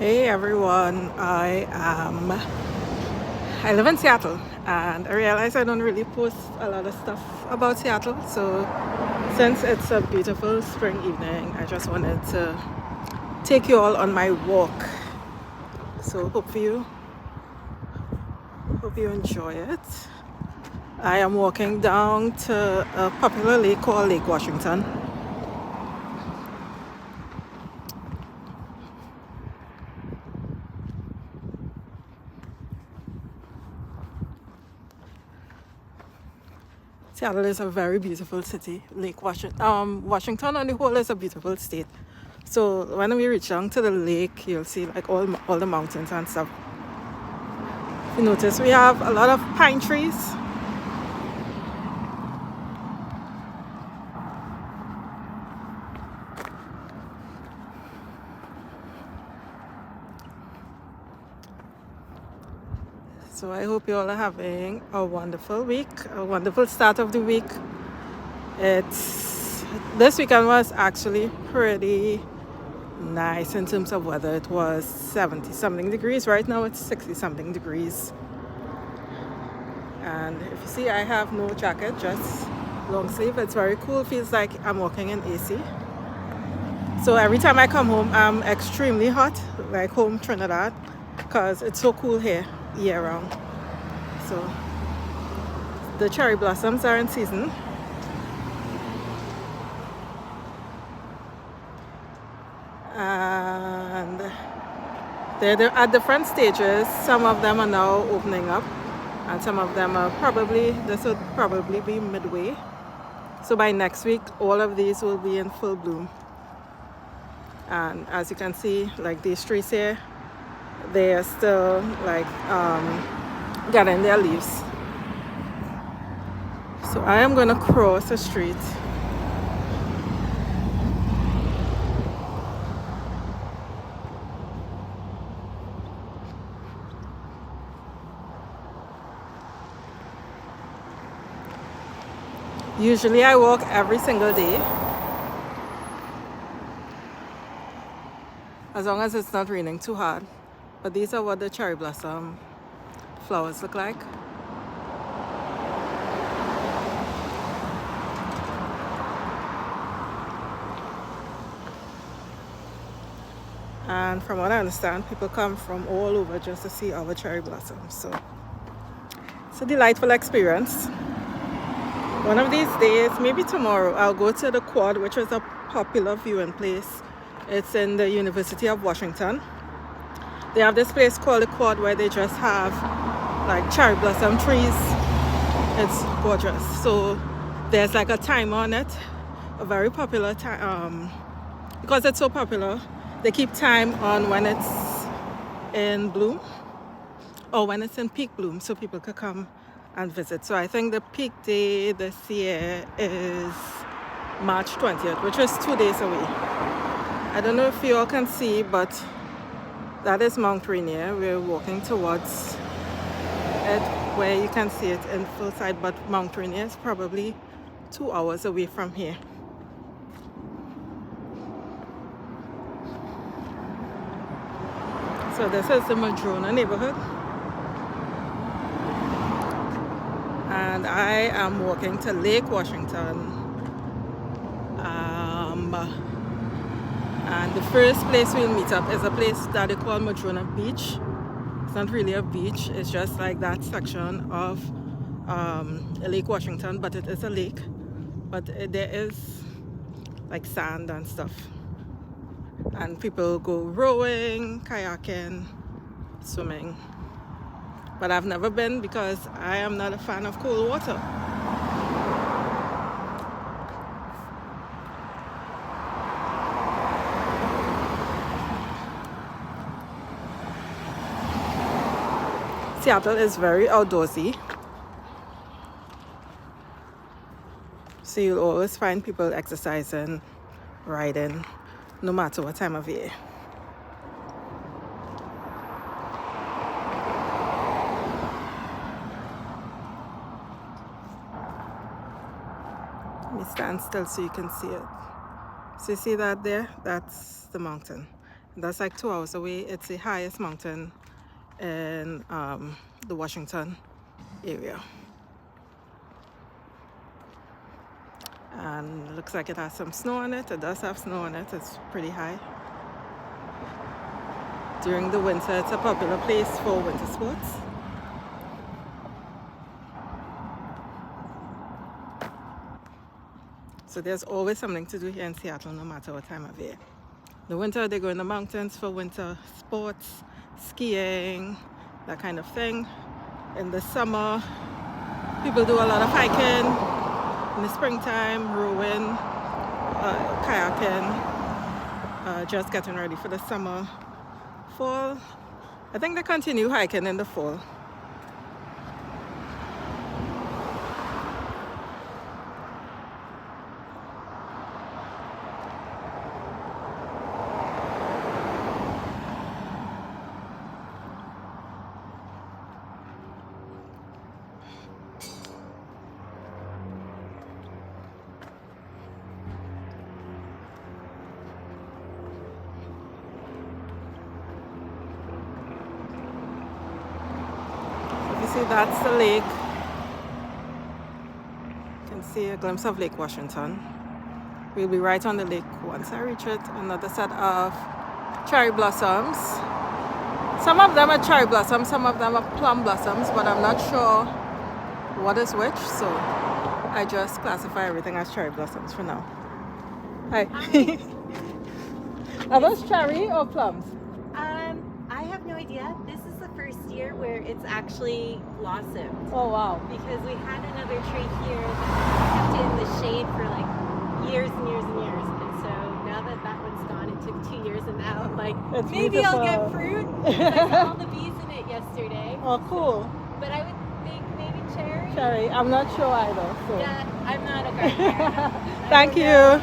Hey everyone, I live in Seattle and I realize I don't really post a lot of stuff about Seattle. So since it's a beautiful spring evening, I just wanted to take you all on my walk. So hope you enjoy it. I am walking down to a popular lake called Lake Washington. Seattle is a very beautiful city. Washington on the whole is a beautiful state. So when we reach down to the lake, you'll see like all the mountains and stuff. If you notice, we have a lot of pine trees. So I hope you all are having a wonderful week, a wonderful start of the week. This weekend was actually pretty nice in terms of weather. It was 70 something degrees. Right now it's 60 something degrees. And if you see, I have no jacket, just long sleeve. It's very cool. Feels like I'm walking in AC. So every time I come home, I'm extremely hot, like home Trinidad, because it's so cool here year round. So the cherry blossoms are in season. And they're at different stages. Some of them are now opening up, and some of them are this would probably be midway. So by next week, all of these will be in full bloom. And as you can see, like these trees here, they are still like getting their leaves. So I am gonna cross the street. Usually I walk every single day, as long as it's not raining too hard. But these are what the cherry blossom flowers look like. And from what I understand, people come from all over just to see our cherry blossoms. So it's a delightful experience. One of these days, maybe tomorrow, I'll go to the Quad, which is a popular viewing place. It's in the University of Washington. They have this place called the Quad where they just have like cherry blossom trees. It's gorgeous. So there's like a timer on it, a very popular time. Because it's so popular, they keep time on when it's in bloom or when it's in peak bloom, so people could come and visit. So I think the peak day this year is March 20th, which is 2 days away. I don't know if you all can see, but that is Mount Rainier. We're walking towards it where you can see it in full sight, but Mount Rainier is probably 2 hours away from here. So this is the Madrona neighborhood. And I am walking to Lake Washington. And the first place we'll meet up is a place that they call Madrona Beach. It's not really a beach, it's just like that section of Lake Washington, but it is a lake. But there is like sand and stuff. And people go rowing, kayaking, swimming. But I've never been because I am not a fan of cold water. Seattle is very outdoorsy. So you'll always find people exercising, riding, no matter what time of year. Let me stand still so you can see it. So you see that there? That's the mountain. That's like 2 hours away. It's the highest mountain in the Washington area. And it looks like it has some snow on it. It does have snow on it. It's pretty high. During the winter, it's a popular place for winter sports. So there's always something to do here in Seattle, no matter what time of year. In the winter, they go in the mountains for winter sports, skiing, that kind of thing. In the summer, people do a lot of hiking. In the springtime, rowing, kayaking, just getting ready for the summer. Fall, I think they continue hiking in the fall. See, that's the lake. You can see a glimpse of Lake Washington. We'll be right on the lake once I reach it. Another set of cherry blossoms. Some of them are cherry blossoms, some of them are plum blossoms, but I'm not sure what is which, so I just classify everything as cherry blossoms for now. Hi. Are those cherry or plums? I have no idea. This is the first year where it's actually blossomed. Oh wow. Because we had another tree here that kept it in the shade for like years and years and years. And so now that that one's gone, it took 2 years, and now I'm like, it's maybe beautiful. I'll get fruit. I saw all the bees in it yesterday. Oh cool. But I would think maybe cherry. Cherry, I'm not sure either. So. Yeah, I'm not a gardener. Thank you.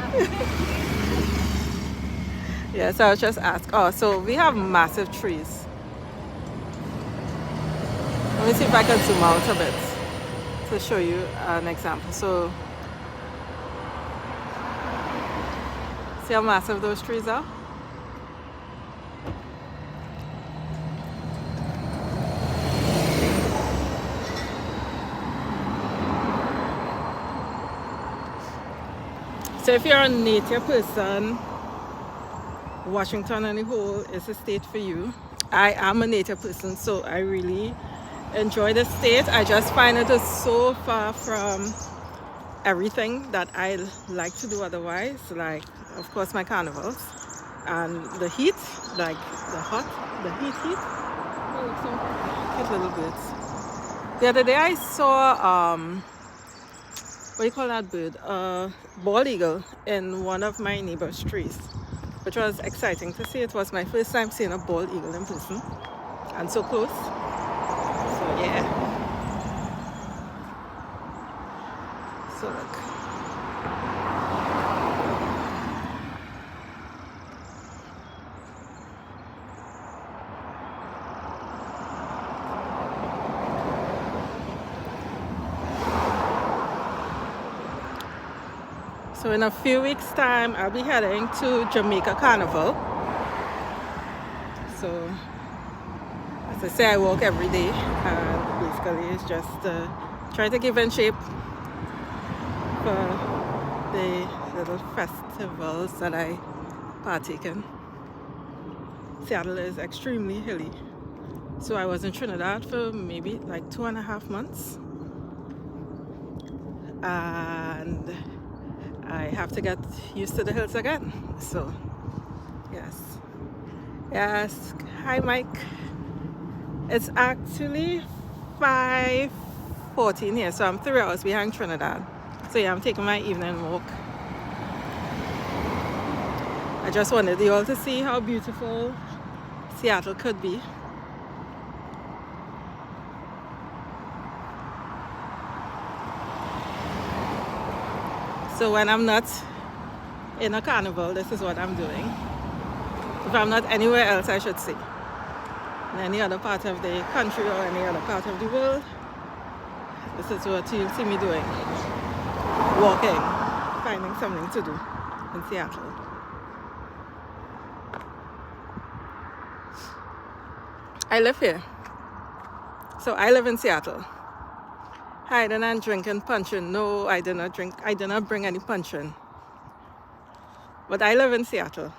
Yes, I was just asked. Oh, so we have massive trees. Let me see if I can zoom out a bit to show you an example. So, see how massive those trees are? So if you're a nature person, Washington on the whole is a state for you. I am a nature person, so I really enjoy the state. I just find it is so far from everything that I like to do otherwise, like of course my carnivals and the heat, like the heat. Oh, look, some cute little birds. The other day I saw what do you call that bird? Bald eagle in one of my neighbor's trees, which was exciting to see. It was my first time seeing a bald eagle in person and so close. So yeah. So look. So in a few weeks time, I'll be heading to Jamaica Carnival. So as I say, I walk every day, and basically it's just trying to keep in shape for the little festivals that I partake in. Seattle is extremely hilly. So I was in Trinidad for maybe like 2.5 months. And I have to get used to the hills again. So, yes. Yes. Hi, Mike. It's actually 5:14 here, so I'm 3 hours behind Trinidad. So yeah, I'm taking my evening walk. I just wanted you all to see how beautiful Seattle could be. So when I'm not in a carnival, this is what I'm doing. If I'm not anywhere else, I should say, in any other part of the country or any other part of the world, this is what you'll see me doing. Walking, finding something to do in Seattle. I live here. So I live in Seattle. Hiding and drinking puncheon. No, I did not drink. I did not bring any puncheon. But I live in Seattle.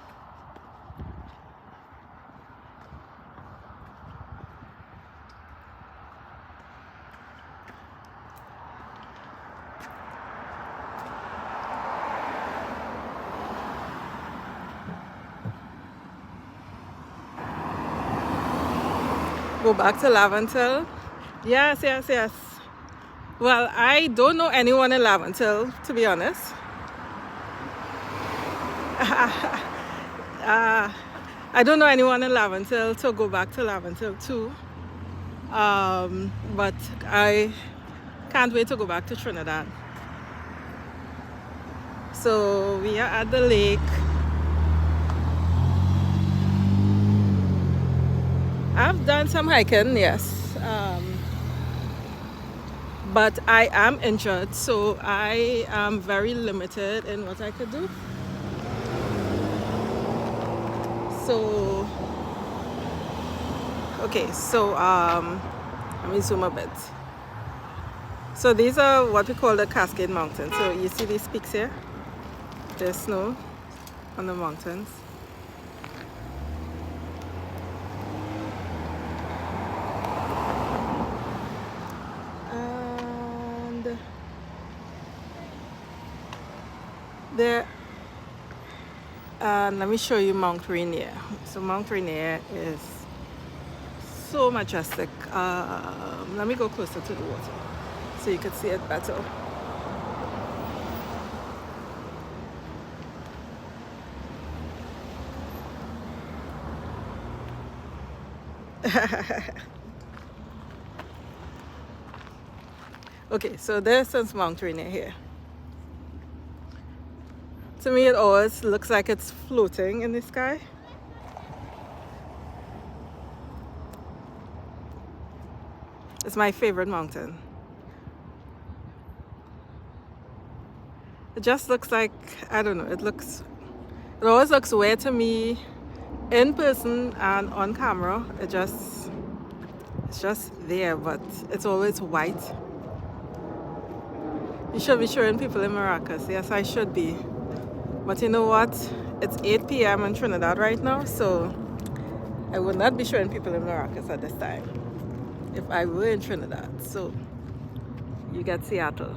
Go back to Laventille. Yes, yes, yes. Well, I don't know anyone in Laventille, to be honest. I don't know anyone in Laventille to go back to Laventille too. But I can't wait to go back to Trinidad. So we are at the lake. I've done some hiking, yes. But I am injured, so I am very limited in what I could do. So, okay, so let me zoom a bit. So these are what we call the Cascade Mountains. So you see these peaks here? There's snow on the mountains. And there, let me show you Mount Rainier. So Mount Rainier is so majestic. Let me go closer to the water so you can see it better. Okay, so there's Mount Rainier here. To me, it always looks like it's floating in the sky. It's my favorite mountain. It just looks like, I don't know, it always looks weird to me in person and on camera. It's just there, but it's always white. You should be showing people in Maracas. Yes, I should be. But you know what? It's 8 p.m. in Trinidad right now, so I would not be showing people in Maracas at this time if I were in Trinidad. So you get Seattle.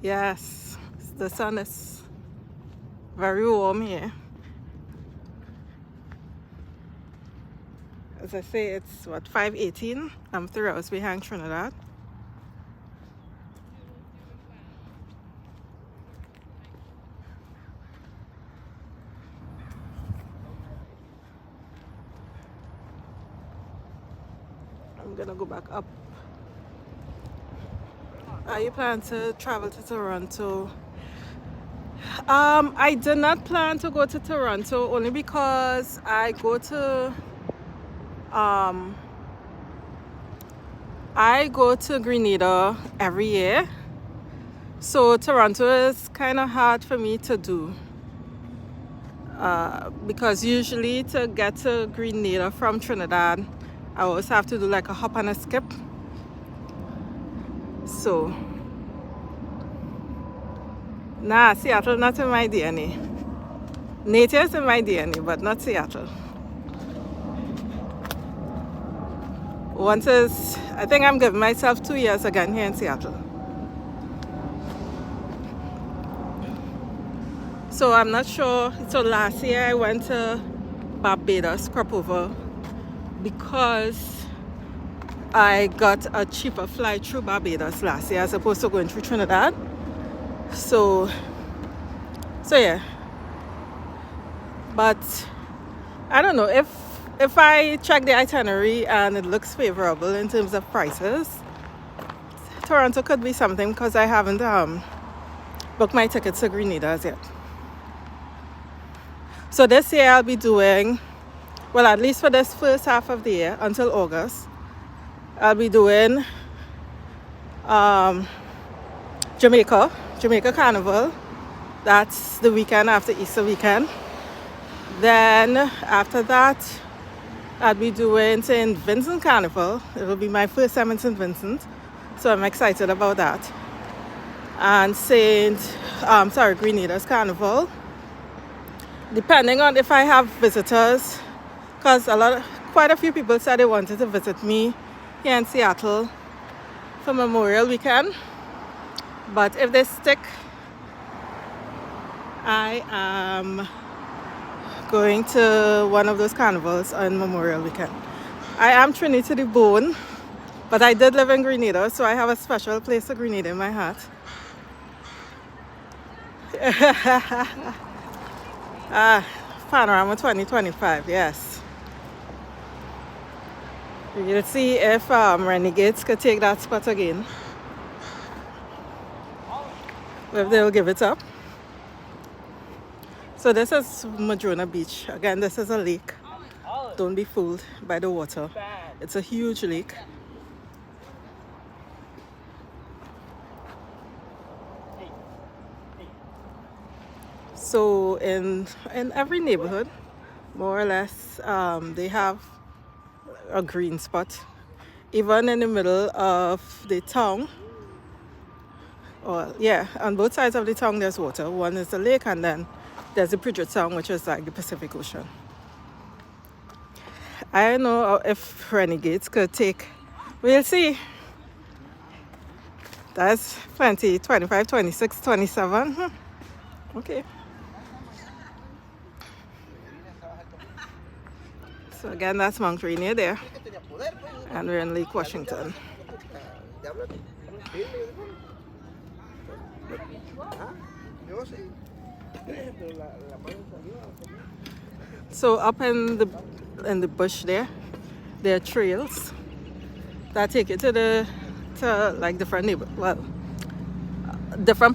Yes, the sun is very warm here. As I say, it's what, 5:18. I'm 3 hours behind Trinidad. I'm gonna go back up. Are you planning to travel to Toronto? I did not plan to go to Toronto only because I go to Grenada every year. So Toronto is kind of hard for me to do. Because usually to get to Grenada from Trinidad, I always have to do like a hop and a skip. So, nah, Seattle not in my DNA. Nature is in my DNA, but not Seattle. I think I'm giving myself 2 years again here in Seattle. So I'm not sure. So last year I went to Barbados, crop over, because I got a cheaper flight through Barbados last year as opposed to going through Trinidad. So yeah. But I don't know, if I check the itinerary and it looks favorable in terms of prices, Toronto could be something, because I haven't booked my tickets to Grenada as yet. So this year I'll be doing well, at least for this first half of the year until August, I'll be doing Jamaica Carnival. That's the weekend after Easter weekend. Then after that, I'll be doing St. Vincent Carnival. It'll be my first time in St. Vincent, so I'm excited about that. And Grenada's Carnival. Depending on if I have visitors, because quite a few people said they wanted to visit me here in Seattle for Memorial Weekend. But if they stick, I am going to one of those carnivals on Memorial Weekend. I am Trinity to the bone, but I did live in Grenada, so I have a special place for Grenada in my heart. Panorama 2025, yes. We'll see if Renegades could take that spot again. If they'll give it up. So this is Madrona Beach. Again, this is a lake. Don't be fooled by the water. It's a huge lake. So in every neighborhood, more or less, they have a green spot. Even in the middle of the town, on both sides of the town there's water. One is the lake, and then there's the Puget Sound, which is like the Pacific Ocean. I don't know if Renegades could take, we'll see. That's 20, 25, 26, 27. Okay. So again, that's Mount Rainier there. And we're in Lake Washington. So up in the bush there are trails that take you to like different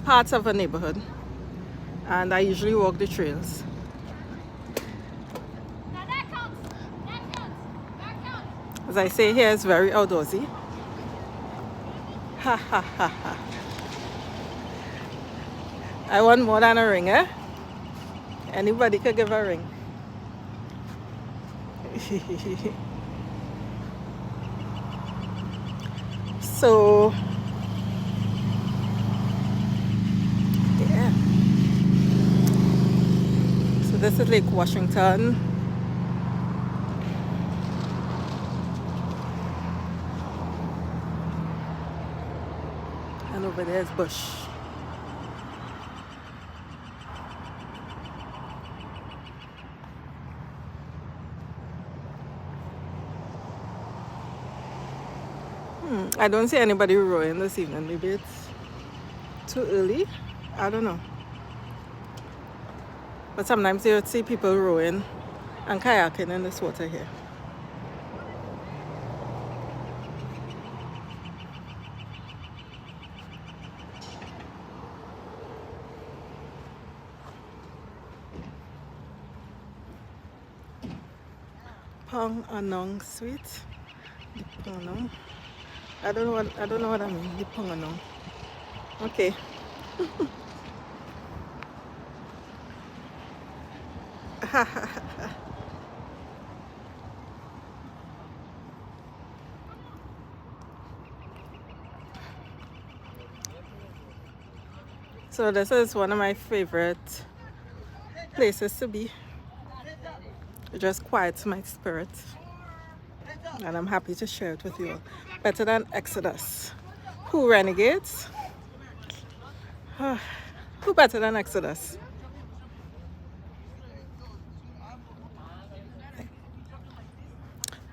parts of a neighborhood, and I usually walk the trails. As I say, here it's very outdoorsy. Ha ha ha ha. I want more than a ring, eh? Anybody could give a ring. So, yeah. So this is Lake Washington. And over there is bush. I don't see anybody rowing this evening. Maybe it's too early. I don't know. But sometimes you would see people rowing and kayaking in this water here. Pong Anong Sweet. Pong. I don't know what I mean. The Pong Anong. Okay. So this is one of my favorite places to be. It just quiets my spirit, and I'm happy to share it with you all. Better than Exodus. Who, Renegades? Who better than Exodus?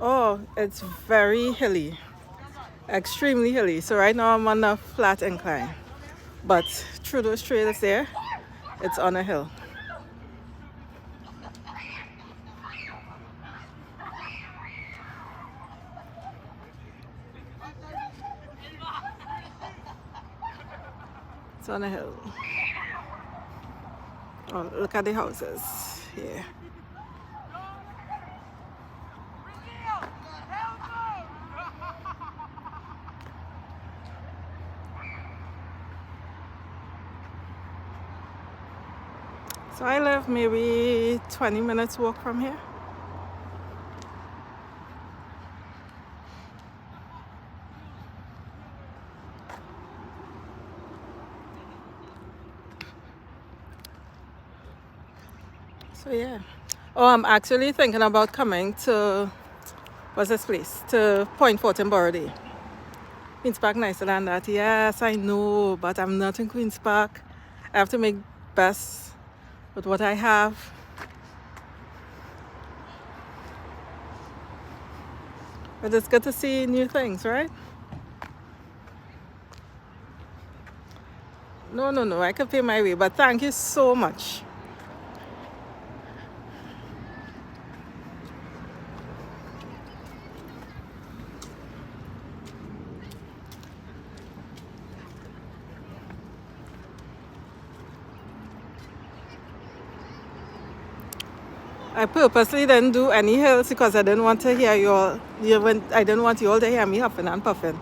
Oh, it's very hilly, extremely hilly. So right now I'm on a flat incline, but through those trails there, it's on a hill. It's on a hill. Oh, look at the houses here. So I live maybe 20 minutes walk from here. So yeah. Oh, I'm actually thinking about coming to, what's this place? To Point Fortin Borough Day. Queen's Park nicer than that. Yes, I know, but I'm not in Queen's Park. I have to make best with what I have. But it's good to see new things, right? No, I could pay my way, but thank you so much. I purposely didn't do any hills because I didn't want to hear you all. I didn't want you all to hear me huffing and puffing.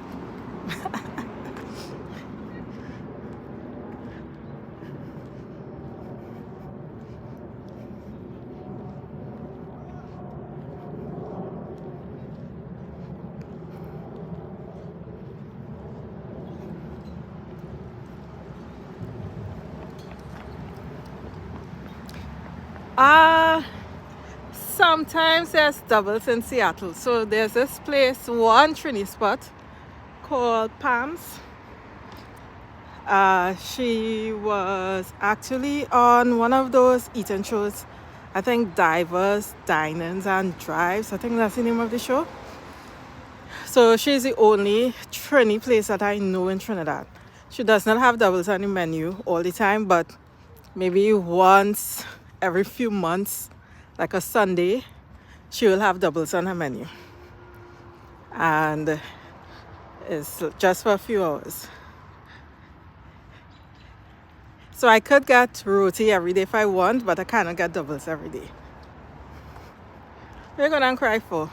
Sometimes there's doubles in Seattle. So there's this place, one Trini spot called Pam's. She was actually on one of those eating shows. I think Divers, Dinings and Drives. I think that's the name of the show. So she's the only Trini place that I know in Trinidad. She does not have doubles on the menu all the time, but maybe once every few months, like a Sunday, she will have doubles on her menu. And it's just for a few hours. So I could get roti every day if I want, but I cannot get doubles every day. What are you gonna cry for?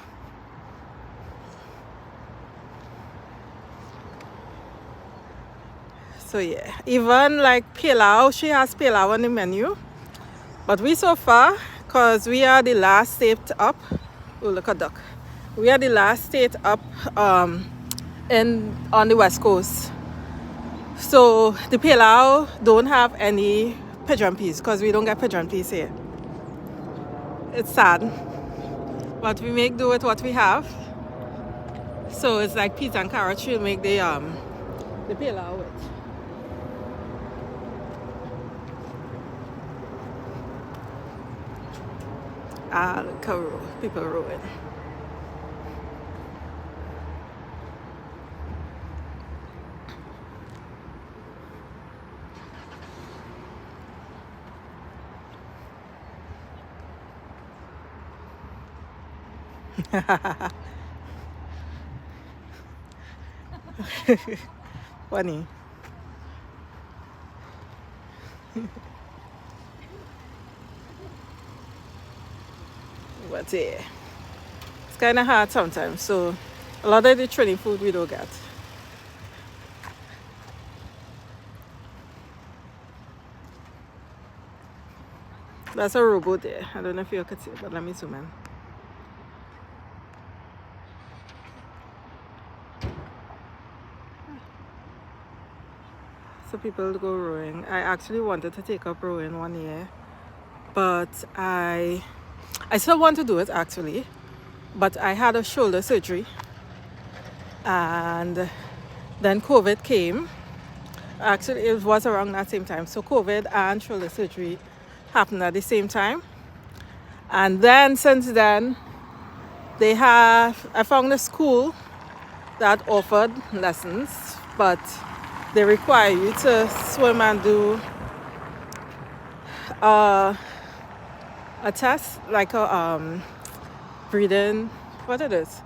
So yeah, even like pilau, she has pilau on the menu. But we so far, because we are the last state up. Oh, look at duck. We are the last state up on the west coast. So the pilau don't have any pigeon peas because we don't get pigeon peas here. It's sad, but we make do with what we have. So it's like peas and carrots we'll make the pilau with. Look how people rowing. Funny. But yeah, it's kind of hard sometimes. So a lot of the Trini food we don't get. That's a rowboat there. I don't know if you could see it, but let me zoom in. So people go rowing. I actually wanted to take up rowing one year, but I still want to do it actually, but I had a shoulder surgery and then COVID came. Actually, it was around that same time. So COVID and shoulder surgery happened at the same time. And then since then, I found a school that offered lessons, but they require you to swim and do a test, like a breathing, what it is,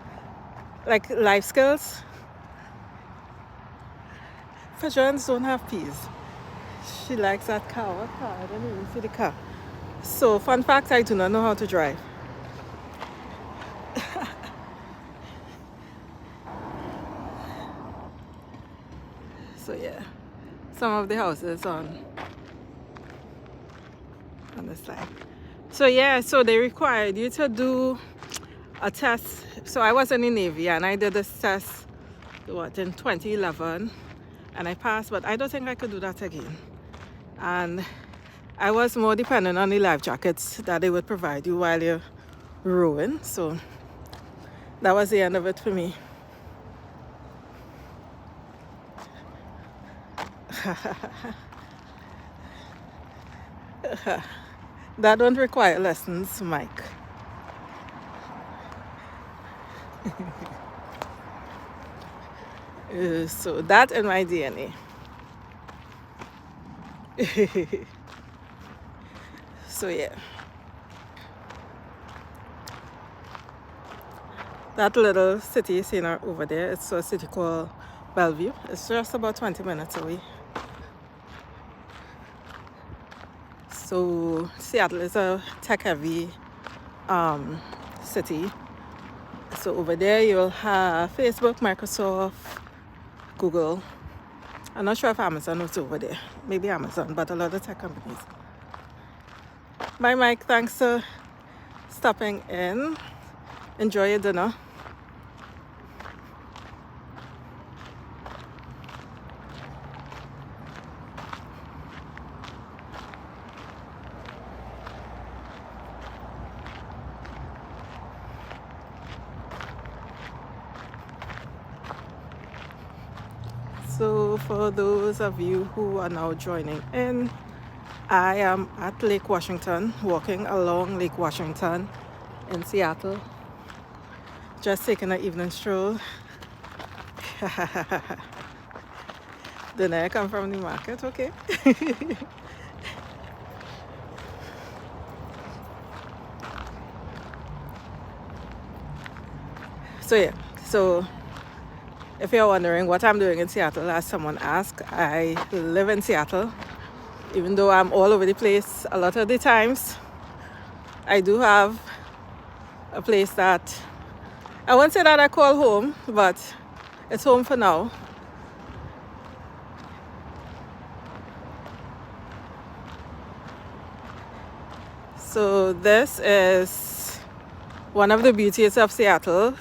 like life skills. Pigeons don't have peas. She likes that car. What car? I don't even see the car. So fun fact, I do not know how to drive. So yeah, some of the houses on it's like. So yeah, so they required you to do a test. So I was in the Navy and I did this test, in 2011, and I passed, but I don't think I could do that again. And I was more dependent on the life jackets that they would provide you while you're rowing. So that was the end of it for me. That don't require lessons, Mike. So that in my DNA. So yeah. That little city you see over there, it's a city called Bellevue. It's just about 20 minutes away. So Seattle is a tech-heavy city. So over there you'll have Facebook, Microsoft, Google. I'm not sure if Amazon was over there. Maybe Amazon, but a lot of tech companies. Bye, Mike. Thanks for stopping in. Enjoy your dinner. So for those of you who are now joining in, I am at Lake Washington, walking along Lake Washington in Seattle. Just taking an evening stroll. Then I come from the market, okay? So yeah, so if you're wondering what I'm doing in Seattle, as someone asked, I live in Seattle. Even though I'm all over the place a lot of the times, I do have a place that I won't say that I call home, but it's home for now. So this is one of the beauties of Seattle.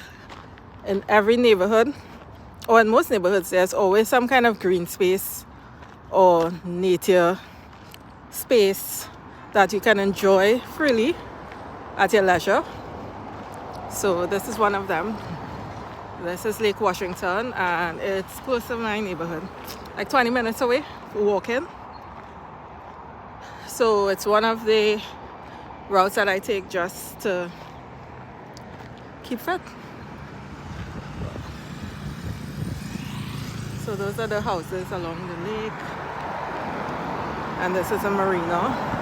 In every neighborhood, or in most neighborhoods, there's always some kind of green space or nature space that you can enjoy freely at your leisure. So this is one of them. This is Lake Washington, and it's close to my neighborhood, like 20 minutes away walking. So it's one of the routes that I take just to keep fit. So those are the houses along the lake, and this is a marina.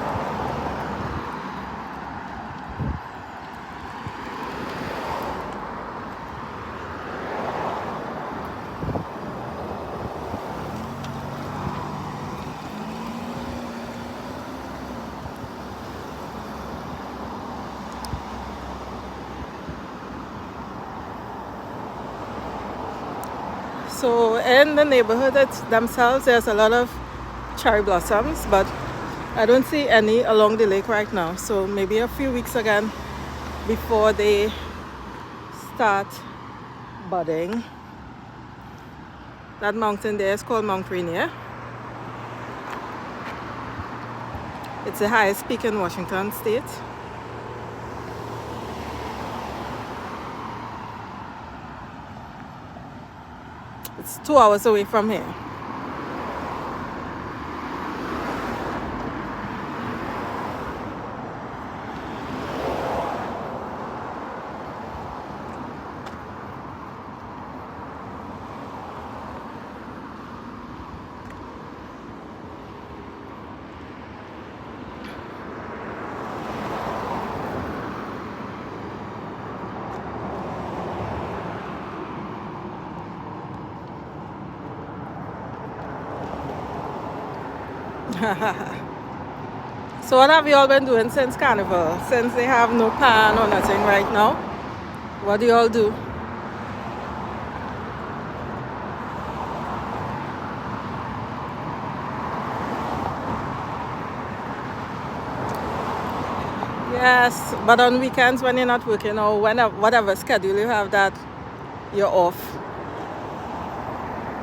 So in the neighborhood themselves, there's a lot of cherry blossoms, but I don't see any along the lake right now. So maybe a few weeks again before they start budding. That mountain there is called Mount Rainier. It's the highest peak in Washington state. It's 2 hours away from here. So what have you all been doing since Carnival? Since they have no pan or nothing right now? What do you all do? Yes, but on weekends when you're not working or whenever, whatever schedule you have that you're off,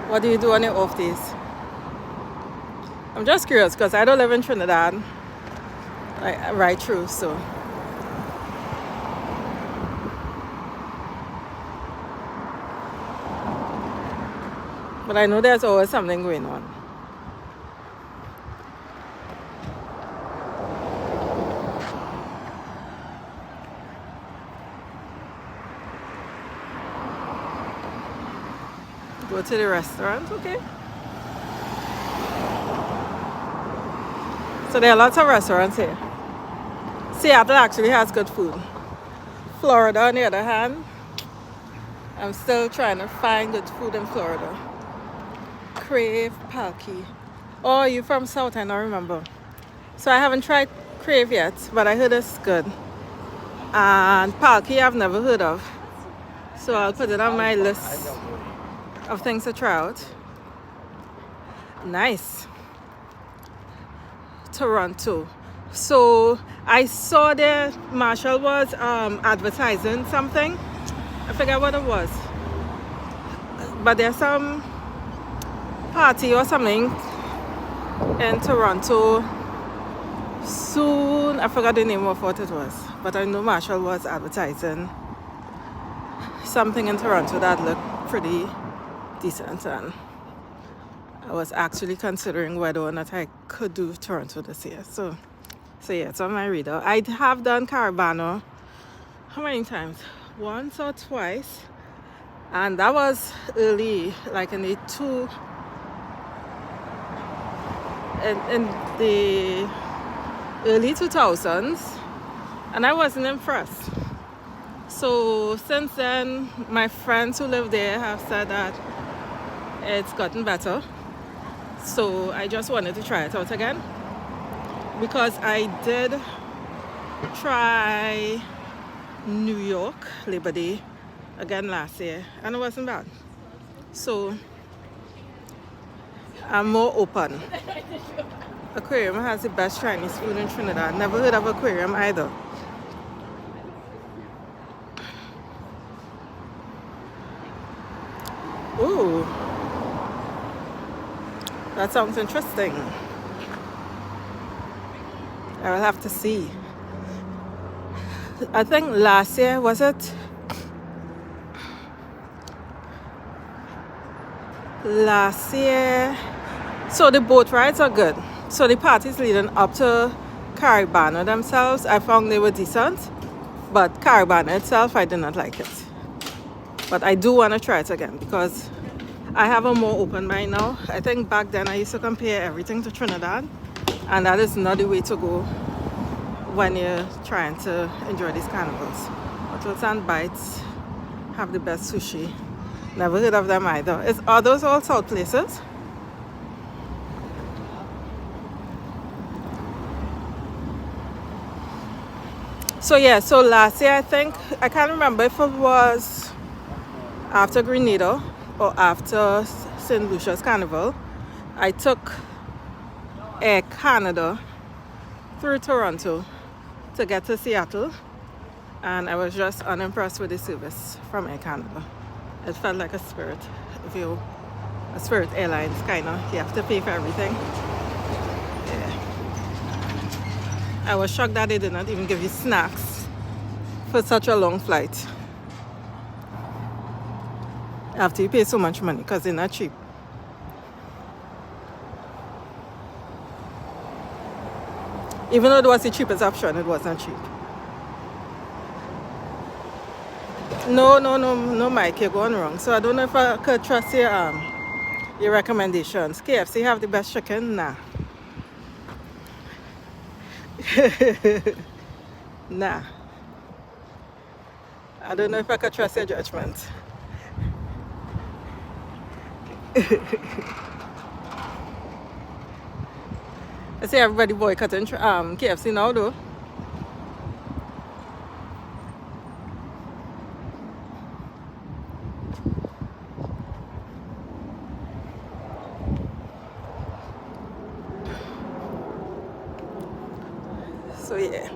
what do you do on your off days? I'm just curious because I don't live in Trinidad, right through, so. But I know there's always something going on. Go to the restaurant, okay. So there are lots of restaurants here. Seattle actually has good food. Florida, on the other hand, I'm still trying to find good food in Florida. Crave, Palki. Oh, you from South? I don't remember. So I haven't tried Crave yet, but I heard it's good. And Palki I've never heard of. So I'll put it on my list of things to try out. Nice. Toronto. So I saw that Marshall was advertising something. I forget what it was. But there's some party or something in Toronto soon. I forgot the name of what it was. But I know Marshall was advertising something in Toronto that looked pretty decent, and I was actually considering whether or not I could do Toronto this year. So yeah, it's on my radar. I have done Caribana. How many times? Once or twice. And that was early, like in the early 2000s. And I wasn't impressed. So since then, my friends who live there have said that it's gotten better. So I just wanted to try it out again, because I did try New York Labor Day again last year and it wasn't bad. So I'm more open. Aquarium has the best Chinese food in Trinidad. Never heard of Aquarium either. Ooh, that sounds interesting. I will have to see. I think last year, was it? Last year. So the boat rides are good. So the parties leading up to Caribana themselves, I found they were decent. But Caribana itself, I did not like it. But I do want to try it again because I have a more open mind now. I think back then I used to compare everything to Trinidad, and that is not the way to go when you're trying to enjoy these carnivals. Hotels and Bites have the best sushi. Never heard of them either. Are those all South places? So yeah, so last year I can't remember if it was after Grenada or after St. Lucia's Carnival, I took Air Canada through Toronto to get to Seattle, and I was just unimpressed with the service from Air Canada. It felt like a Spirit. If you a Spirit Airlines kind of, you have to pay for everything. Yeah. I was shocked that they did not even give you snacks for such a long flight after you pay so much money, because they're not cheap. Even though it was the cheapest option, it wasn't cheap. No, Mike, you're going wrong. So I don't know if I could trust your recommendations. KFC have the best chicken? Nah. Nah. I don't know if I could trust your judgment. I see everybody boycotting KFC now though. So yeah.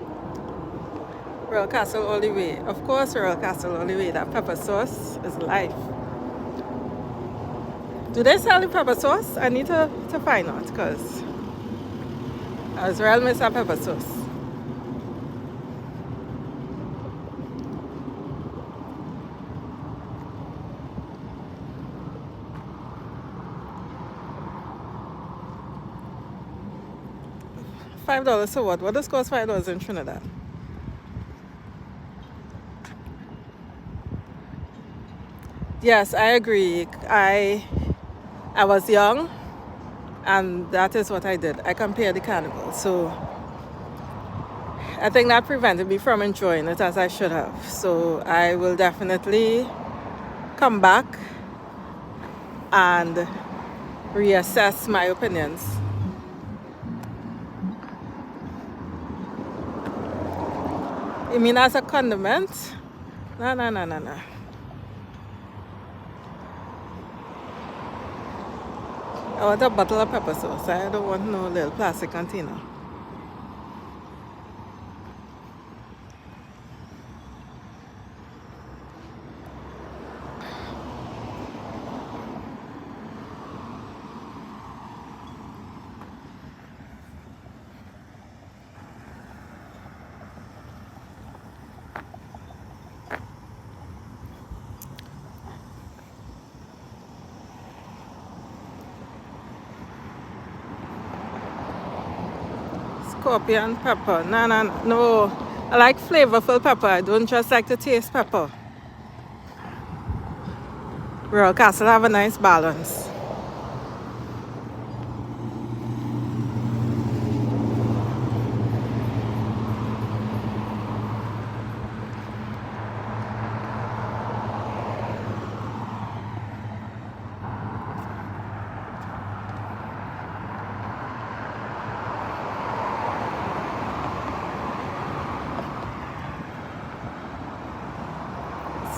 Royal Castle all the way. Of course, Royal Castle all the way. That pepper sauce is life. Do they sell the pepper sauce? I need to find out because I was real miss a pepper sauce. $5 so what? What does cost $5 in Trinidad? Yes, I agree. I was young and that is what I did. I compared the carnival. So I think that prevented me from enjoying it as I should have. So I will definitely come back and reassess my opinions. You mean as a condiment? No. I want a bottle of pepper sauce. I don't want no little plastic container. Scorpion pepper. No. I like flavorful pepper. I don't just like to taste pepper. Royal Castle have a nice balance.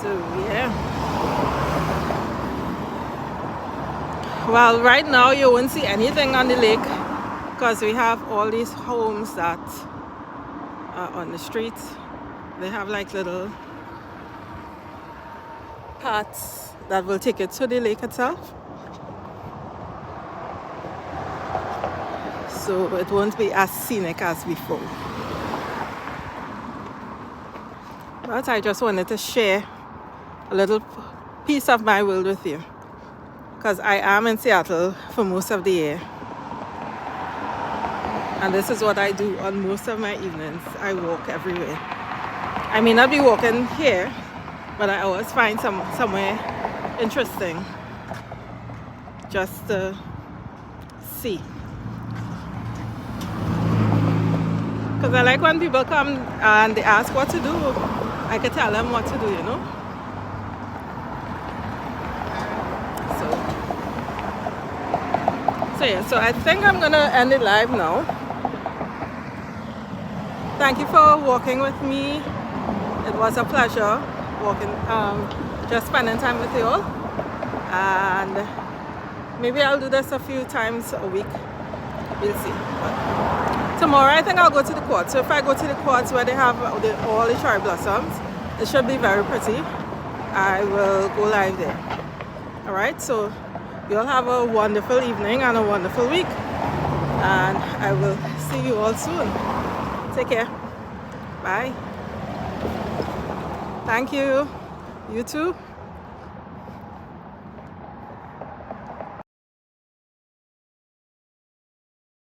So yeah. Well, right now you won't see anything on the lake because we have all these homes that are on the street. They have like little paths that will take it to the lake itself. So it won't be as scenic as before. But I just wanted to share a little piece of my world with you because I am in Seattle for most of the year, and this is what I do on most of my evenings. I walk everywhere. I may not be walking here, but I always find somewhere interesting just to see, because I like when people come and they ask what to do. I can tell them what to do, you know. So I think I'm gonna end it live now. Thank you for walking with me. It was a pleasure walking, just spending time with you all. And maybe I'll do this a few times a week. We'll see. But tomorrow I think I'll go to the quad. So if I go to the quads where they have all the cherry blossoms, it should be very pretty. I will go live there. Alright, so you all have a wonderful evening and a wonderful week, and I will see you all soon. Take care. Bye. Thank you. You too.